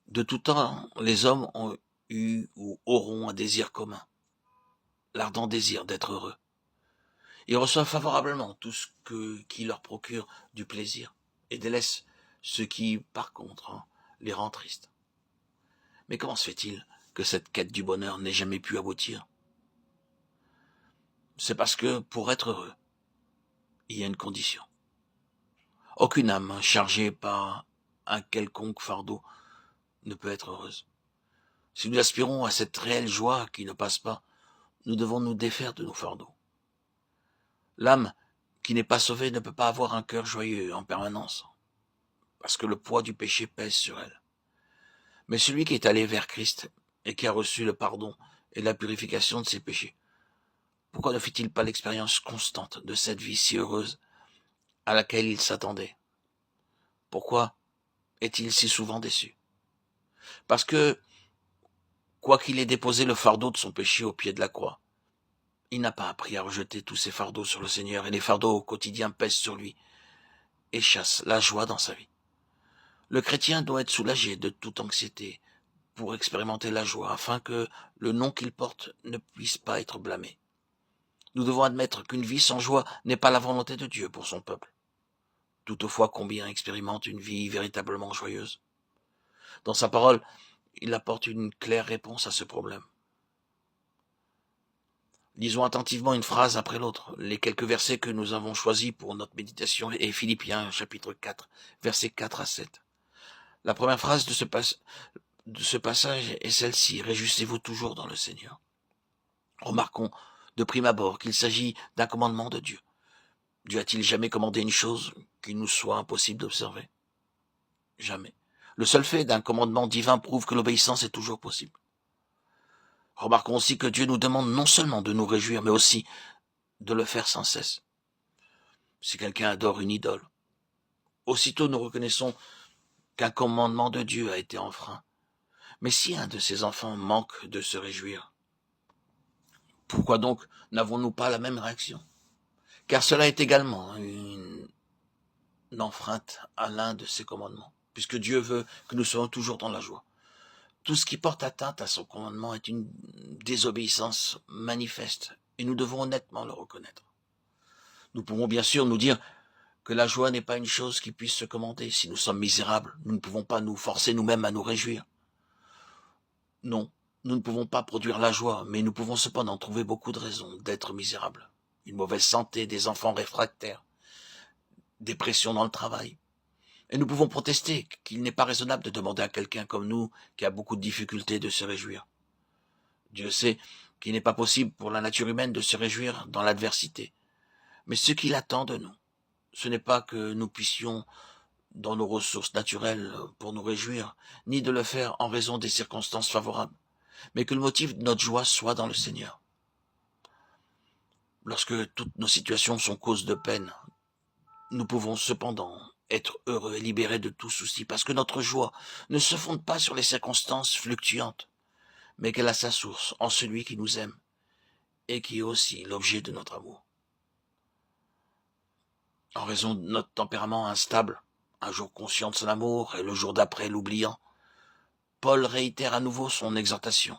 De tout temps, les hommes ont eu ou auront un désir commun, l'ardent désir d'être heureux. Ils reçoivent favorablement tout ce qui leur procure du plaisir et délaissent ce qui, par contre, les rend tristes. Mais comment se fait-il que cette quête du bonheur n'ait jamais pu aboutir? C'est parce que, pour être heureux, il y a une condition. Aucune âme chargée par un quelconque fardeau ne peut être heureuse. Si nous aspirons à cette réelle joie qui ne passe pas, nous devons nous défaire de nos fardeaux. L'âme qui n'est pas sauvée ne peut pas avoir un cœur joyeux en permanence, parce que le poids du péché pèse sur elle. Mais celui qui est allé vers Christ et qui a reçu le pardon et la purification de ses péchés, pourquoi ne fait-il pas l'expérience constante de cette vie si heureuse à laquelle il s'attendait? Pourquoi est-il si souvent déçu? Parce que, quoiqu'il ait déposé le fardeau de son péché au pied de la croix, il n'a pas appris à rejeter tous ses fardeaux sur le Seigneur, et les fardeaux au quotidien pèsent sur lui et chassent la joie dans sa vie. Le chrétien doit être soulagé de toute anxiété pour expérimenter la joie, afin que le nom qu'il porte ne puisse pas être blâmé. Nous devons admettre qu'une vie sans joie n'est pas la volonté de Dieu pour son peuple. Toutefois, combien expérimente une vie véritablement joyeuse? Dans sa parole, il apporte une claire réponse à ce problème. Lisons attentivement une phrase après l'autre. Les quelques versets que nous avons choisis pour notre méditation est Philippiens chapitre 4, versets 4 à 7. La première phrase de ce passage est celle-ci: réjouissez-vous toujours dans le Seigneur. Remarquons de prime abord qu'il s'agit d'un commandement de Dieu. Dieu a-t-il jamais commandé une chose qu'il nous soit impossible d'observer? Jamais. Le seul fait d'un commandement divin prouve que l'obéissance est toujours possible. Remarquons aussi que Dieu nous demande non seulement de nous réjouir, mais aussi de le faire sans cesse. Si quelqu'un adore une idole, aussitôt nous reconnaissons qu'un commandement de Dieu a été enfreint. Mais si un de ses enfants manque de se réjouir, pourquoi donc n'avons-nous pas la même réaction? Car cela est également une enfreinte à l'un de ses commandements, puisque Dieu veut que nous soyons toujours dans la joie. Tout ce qui porte atteinte à son commandement est une désobéissance manifeste, et nous devons honnêtement le reconnaître. Nous pouvons bien sûr nous dire que la joie n'est pas une chose qui puisse se commander. Si nous sommes misérables, nous ne pouvons pas nous forcer nous-mêmes à nous réjouir. Non, nous ne pouvons pas produire la joie, mais nous pouvons cependant trouver beaucoup de raisons d'être misérables. Une mauvaise santé, des enfants réfractaires, des pressions dans le travail. Et nous pouvons protester qu'il n'est pas raisonnable de demander à quelqu'un comme nous, qui a beaucoup de difficultés, de se réjouir. Dieu sait qu'il n'est pas possible pour la nature humaine de se réjouir dans l'adversité. Mais ce qu'il attend de nous, ce n'est pas que nous puissions dans nos ressources naturelles pour nous réjouir, ni de le faire en raison des circonstances favorables, mais que le motif de notre joie soit dans le Seigneur. Lorsque toutes nos situations sont cause de peine, nous pouvons cependant être heureux et libérés de tout souci, parce que notre joie ne se fonde pas sur les circonstances fluctuantes, mais qu'elle a sa source en celui qui nous aime et qui est aussi l'objet de notre amour. En raison de notre tempérament instable, un jour conscient de son amour et le jour d'après l'oubliant, Paul réitère à nouveau son exhortation.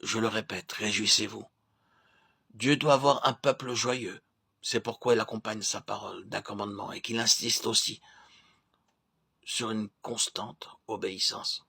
Je le répète, réjouissez-vous. Dieu doit avoir un peuple joyeux. C'est pourquoi il accompagne sa parole d'un commandement et qu'il insiste aussi sur une constante obéissance.